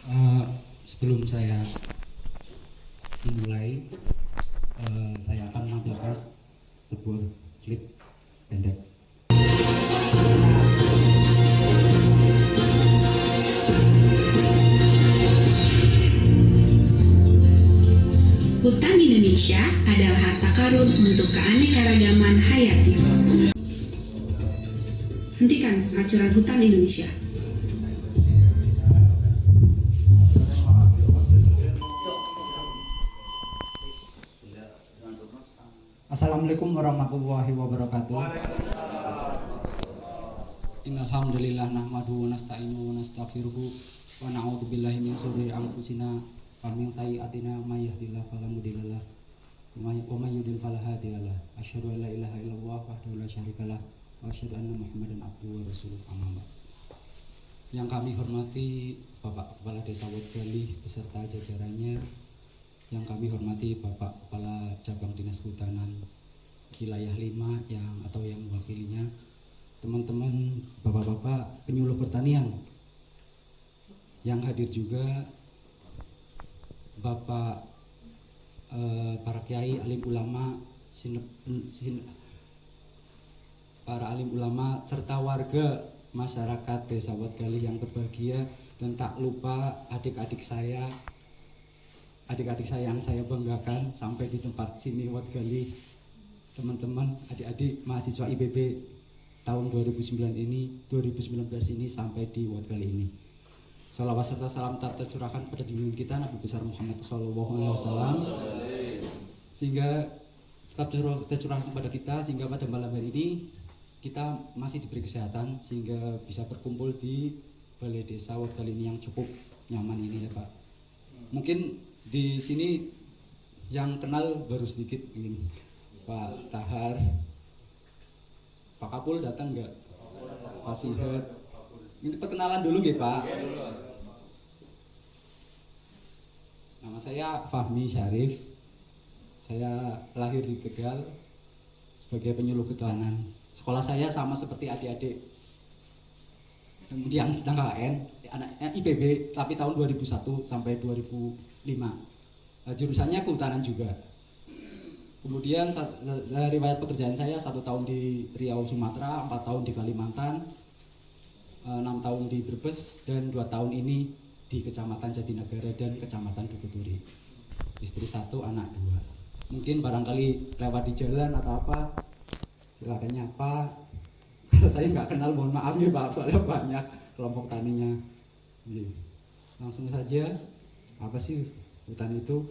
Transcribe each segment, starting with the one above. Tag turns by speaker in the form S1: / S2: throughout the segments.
S1: Eh, Sebelum saya memulai, saya akan menampilkan sebuah klip pendek.
S2: Hutan Indonesia adalah harta karun untuk keanekaragaman hayati. Hentikan pengacuran hutan Indonesia.
S1: Assalamualaikum warahmatullahi wabarakatuh. Innalhamdulillah nahmaduhu wa nasta'inuhu wa nastaghfiruhu wa na'udzu billahi min syururi anfusina wa min sayyi'atina may yahdihillahu fala mudhillalah wa may yudhlil fala hadiyalah. Asyhadu an la ilaha illallah wahdahu la syarikalah wa asyhadu anna Muhammadan abduhu wa rasuluh. Amma ba'd. Yang kami hormati Bapak Kepala Desa Wetgali beserta jajarannya, yang kami hormati Bapak Kepala Cabang Dinas Kehutanan Wilayah 5 yang mewakilinya, teman-teman bapak-bapak penyuluh pertanian yang hadir juga, Bapak para kiai, alim ulama, para alim ulama serta warga masyarakat Desa Wetgali yang berbahagia, dan tak lupa adik-adik saya yang saya banggakan sampai di tempat sini Wetgali, teman-teman adik-adik mahasiswa IPB tahun 2019 ini sampai di Wetgali ini. Salawat serta salam tak tercurahkan pada junjungan kita Nabi besar Muhammad SAW, sehingga tetap tercurahkan kepada kita, sehingga pada malam hari ini kita masih diberi kesehatan sehingga bisa berkumpul di Balai Desa Wetgali ini yang cukup nyaman ini ya Pak. Mungkin di sini yang kenal baru sedikit ini, Pak Tahar, Pak Kapul datang nggak? Pak Sihat. Ini perkenalan dulu ya Pak. Nama saya Fahmi Syarif. Saya lahir di Tegal sebagai penyuluh kehutanan. Sekolah saya sama seperti adik-adik yang sedang KKN, anaknya IPB, tapi tahun 2001 sampai 2005. Jurusannya kehutanan juga. Kemudian riwayat pekerjaan saya 1 tahun di Riau Sumatera, 4 tahun di Kalimantan, 6 tahun di Brebes, dan 2 tahun ini di Kecamatan Jatinegara dan Kecamatan Bukuturi. Istri 1, anak 2. Mungkin barangkali lewat di jalan atau apa, silakan nyapa. Kalau saya nggak kenal mohon maaf ya Pak, soalnya banyak kelompok taninya. Langsung saja, apa sih hutan itu?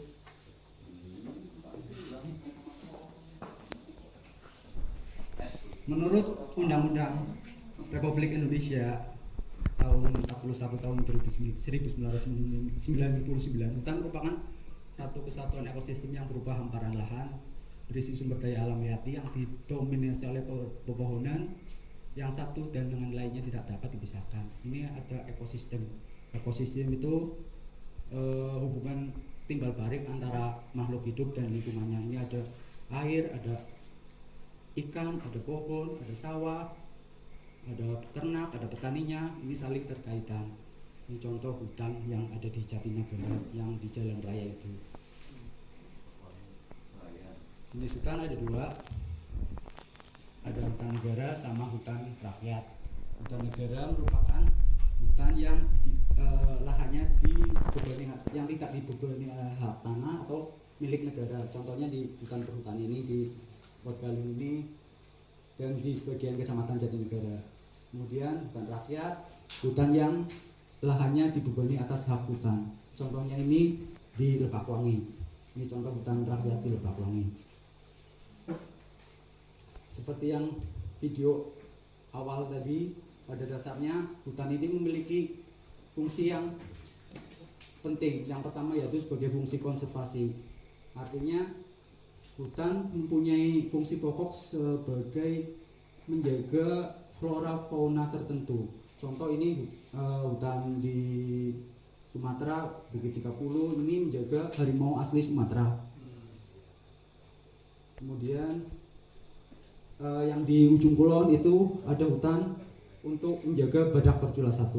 S1: Menurut Undang-Undang Republik Indonesia tahun 41 tahun 1999, hutan merupakan satu kesatuan ekosistem yang berupa hamparan lahan berisi sumber daya alam hayati yang didominasi oleh pepohonan yang satu dan dengan lainnya tidak dapat dipisahkan. Ini ada ekosistem. Ekosistem itu hubungan timbal balik antara makhluk hidup dan lingkungannya. Ini ada air, ada ikan, ada pohon, ada sawah, ada peternak, ada petaninya. Ini saling terkaitan. Ini contoh hutan yang ada di Jatinegara yang di jalan raya itu. Jenis hutan ada 2, ada hutan negara sama hutan rakyat. Hutan negara merupakan hutan yang lahannya dibebani, yang tidak dibebani hak tanah atau milik negara. Contohnya di hutan perhutani ini di Wetgali ini dan di sebagian Kecamatan Jatinegara. Kemudian hutan rakyat, hutan yang lahannya dibebani atas hak hutan. Contohnya ini di Lebakwangi. Ini contoh hutan rakyat di Lebakwangi. Seperti yang video awal tadi, pada dasarnya hutan ini memiliki fungsi yang penting. Yang pertama yaitu sebagai fungsi konservasi. Artinya hutan mempunyai fungsi pokok sebagai menjaga flora fauna tertentu. Contoh ini hutan di Sumatera Bukit 30 ini menjaga harimau asli Sumatera. Kemudian yang di ujung kulon itu ada hutan untuk menjaga badak bercula 1.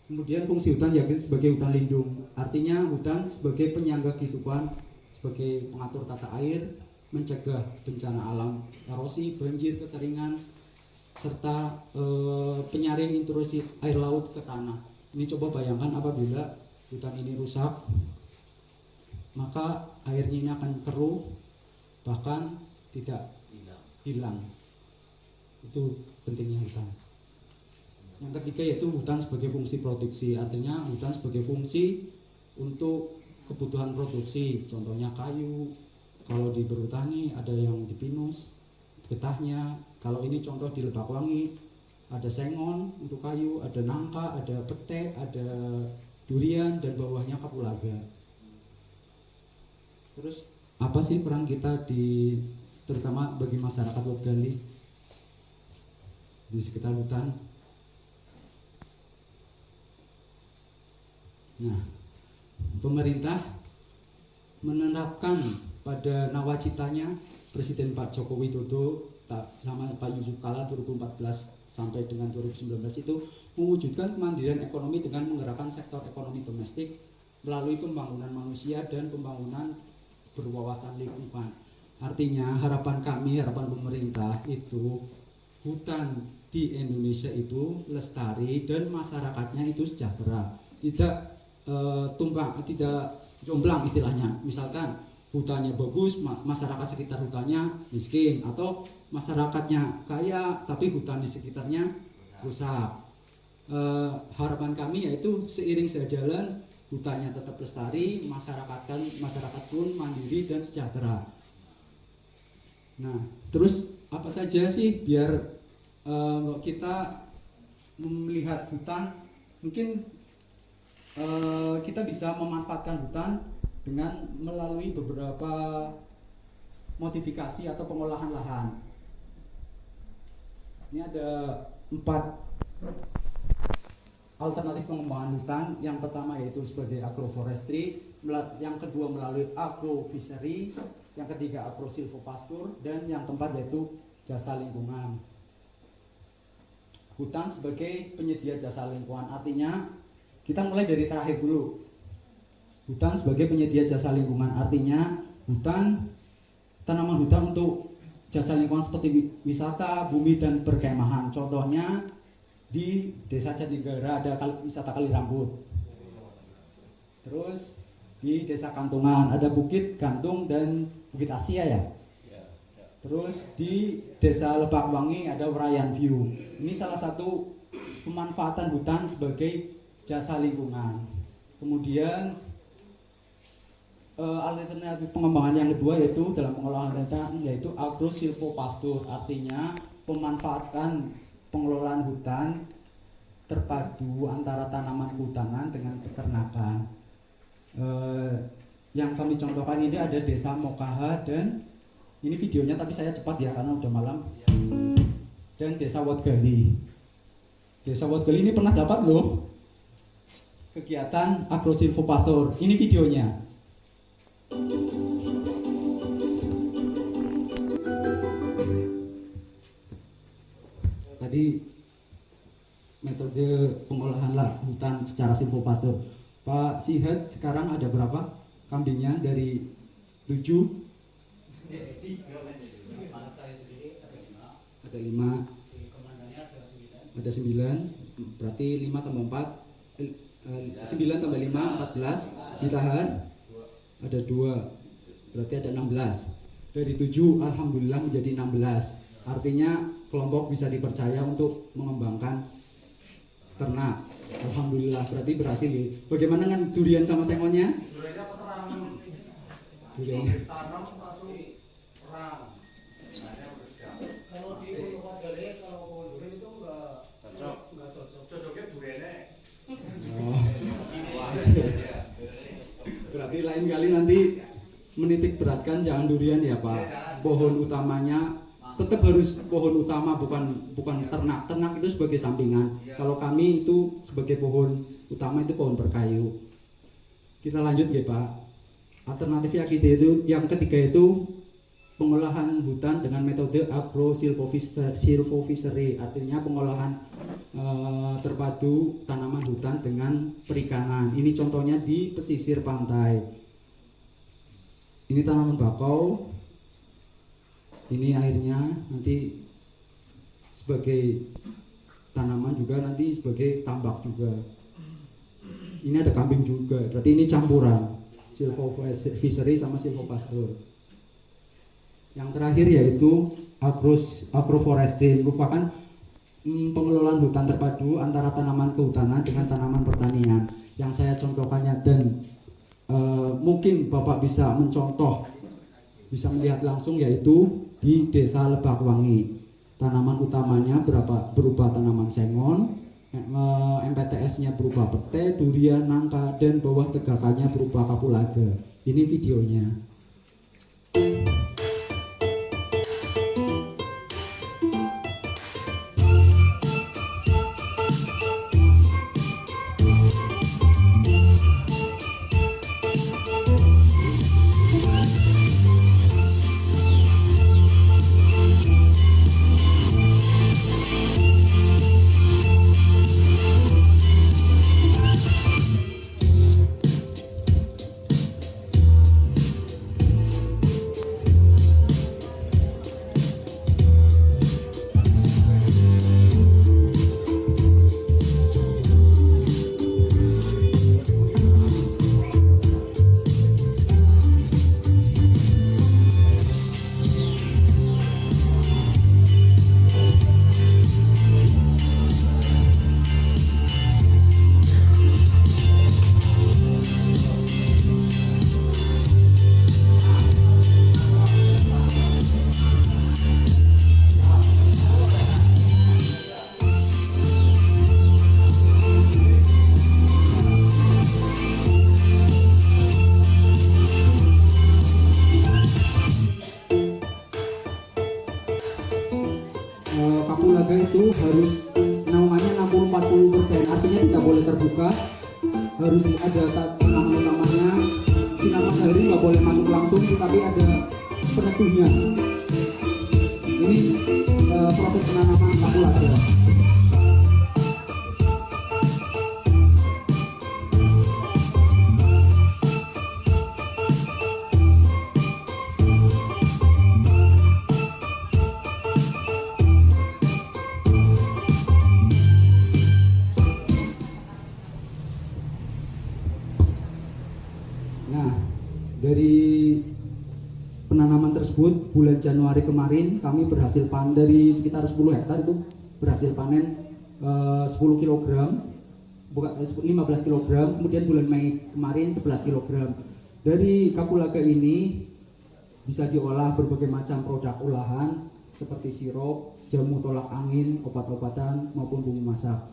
S1: Kemudian fungsi hutan yakni sebagai hutan lindung, artinya hutan sebagai penyangga kehidupan, sebagai pengatur tata air, mencegah bencana alam, erosi, banjir, kekeringan, serta penyaring intrusi air laut ke tanah. Ini coba bayangkan apabila hutan ini rusak, maka airnya ini akan keruh, bahkan tidak hilang. Itu pentingnya hutan. Yang ketiga yaitu hutan sebagai fungsi produksi, artinya hutan sebagai fungsi untuk kebutuhan produksi, contohnya kayu. Kalau di berhutani ada yang di pinus, getahnya. Kalau ini contoh di Lebakwangi ada sengon untuk kayu, ada nangka, ada pete, ada durian, dan bawahnya kapulaga. Terus apa sih peran kita terutama bagi masyarakat Wat Gali di sekitar hutan? Nah, pemerintah menerapkan pada nawacitanya Presiden Pak Joko Widodo sama Pak Yusuf Kala 2014 sampai dengan 2019 itu mewujudkan kemandirian ekonomi dengan menggerakkan sektor ekonomi domestik melalui pembangunan manusia dan pembangunan berwawasan lingkungan. Artinya harapan pemerintah itu hutan di Indonesia itu lestari dan masyarakatnya itu sejahtera, tidak tidak jomplang istilahnya. Misalkan hutannya bagus, masyarakat sekitar hutannya miskin, atau masyarakatnya kaya tapi hutan di sekitarnya rusak. Harapan kami yaitu seiring sejalan hutannya tetap lestari, masyarakat pun mandiri dan sejahtera. Nah, terus apa saja sih biar kita melihat hutan? Mungkin kita bisa memanfaatkan hutan dengan melalui beberapa modifikasi atau pengolahan lahan. Ini ada 4 alternatif pengembangan hutan. Yang pertama yaitu sebagai agroforestry, yang kedua melalui agrofishery, yang ketiga agrosilvopastur, dan yang keempat yaitu jasa lingkungan. Hutan sebagai penyedia jasa lingkungan, artinya kita mulai dari terakhir dulu. Hutan sebagai penyedia jasa lingkungan, artinya tanaman hutan untuk jasa lingkungan seperti wisata, bumi, dan perkemahan. Contohnya di Desa Jatinegara ada wisata Kali Rambut. Terus di Desa Kantungan ada Bukit Gantung dan Bukit Asia ya. Terus di Desa Lebakwangi ada Urayan View. Ini salah satu pemanfaatan hutan sebagai jasa lingkungan. Kemudian alternatif pengembangan yang kedua yaitu dalam pengolahan hutan yaitu agrosilvopastur, artinya pemanfaatan pengelolaan hutan terpadu antara tanaman kehutanan dengan peternakan. Yang kami contohkan ini ada Desa Mokaha, dan ini videonya tapi saya cepat ya karena udah malam. Dan Desa Wat Gali. Desa Wat Gali ini pernah dapat loh kegiatan agrosilvopastur. Ini videonya. Tadi metode pengolahan hutan secara silvopastur. Pak Sihat sekarang ada berapa kambingnya dari 7? Ada 5. Ada 9. Berarti 5 tambah 4. 9 tambah 5, 14. Ditahan. Ada 2. Berarti ada 16. Dari 7 alhamdulillah menjadi 16. Artinya kelompok bisa dipercaya untuk mengembangkan ternak. Alhamdulillah, berarti berhasil. Bagaimana dengan durian sama sengonnya?
S3: Duriannya peterangan.
S1: Durian.
S3: Tanam langsung perang. Kalau di Wat Gali, kalau pohon durian itu enggak cocok. Cocoknya duriannya.
S1: Oh. Berarti lain kali nanti menitik beratkan jangan durian ya Pak. Pohon utamanya tetap harus pohon utama, bukan ternak. Ternak itu sebagai sampingan. Kalau kami itu sebagai pohon utama itu pohon berkayu. Kita lanjut ya Pak. Alternatif yang ketiga itu pengolahan hutan dengan metode agrosilvofishery, artinya pengolahan terpadu tanaman hutan dengan perikanan. Ini contohnya di pesisir pantai. Ini tanaman bakau. Ini airnya nanti sebagai tanaman juga, nanti sebagai tambak juga. Ini ada kambing juga, berarti ini campuran silvofishery sama silvopasture. Yang terakhir yaitu agroforestry, merupakan pengelolaan hutan terpadu antara tanaman kehutanan dengan tanaman pertanian. Yang saya contohkannya dan mungkin Bapak bisa mencontoh, bisa melihat langsung, yaitu di Desa Lebakwangi. Tanaman utamanya berupa tanaman sengon, MPTS-nya berupa pete, durian, nangka, dan bawah tegakannya berupa kapulaga. Ini videonya. Kapulaga itu harus naungannya 60-40%, artinya tidak boleh terbuka, harus ada tanaman utamanya, sinar matahari nggak boleh masuk langsung, tetapi ada peneduhnya. Ini proses penanaman kapulaga. Nah, dari penanaman tersebut bulan Januari kemarin kami berhasil panen dari sekitar 10 hektar itu berhasil panen 10 kg, bukan 15 kg, kemudian bulan Mei kemarin 11 kg. Dari kapulaga ini bisa diolah berbagai macam produk olahan seperti sirup, jamu tolak angin, obat-obatan maupun bumbu masak.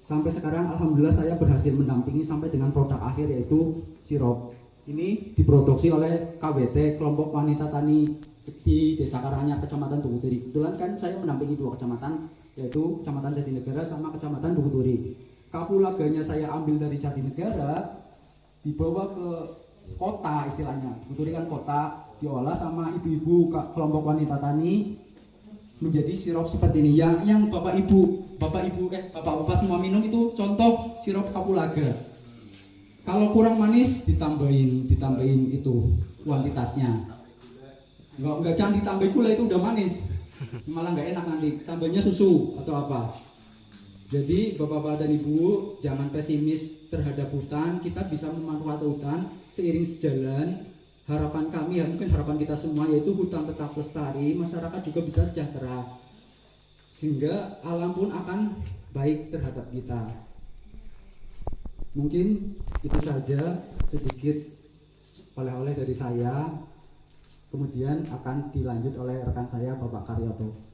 S1: Sampai sekarang alhamdulillah saya berhasil mendampingi sampai dengan produk akhir yaitu sirup. Ini diproduksi oleh KWT, kelompok wanita tani di Desa Karanganyar, Kecamatan Bukuturi. Kebetulan kan saya mendampingi 2 kecamatan, yaitu Kecamatan Jatinegara sama Kecamatan Bukuturi. Kapulaganya saya ambil dari Jatinegara, dibawa ke kota istilahnya. Bukuturi kan kota, diolah sama ibu-ibu kelompok wanita tani menjadi sirup seperti ini. Yang bapak-bapak semua minum itu contoh sirup kapulaga. Kalau kurang manis ditambahin itu kuantitasnya. Enggak jangan ditambahin gula, itu udah manis. Malah nggak enak nanti. Tambahnya susu atau apa. Jadi bapak-bapak dan ibu jangan pesimis terhadap hutan. Kita bisa memanfaatkan hutan seiring sejalan. Harapan kami, mungkin harapan kita semua, yaitu hutan tetap lestari, masyarakat juga bisa sejahtera, sehingga alam pun akan baik terhadap kita. Mungkin itu saja sedikit oleh-oleh dari saya, kemudian akan dilanjut oleh rekan saya Bapak Karyoto.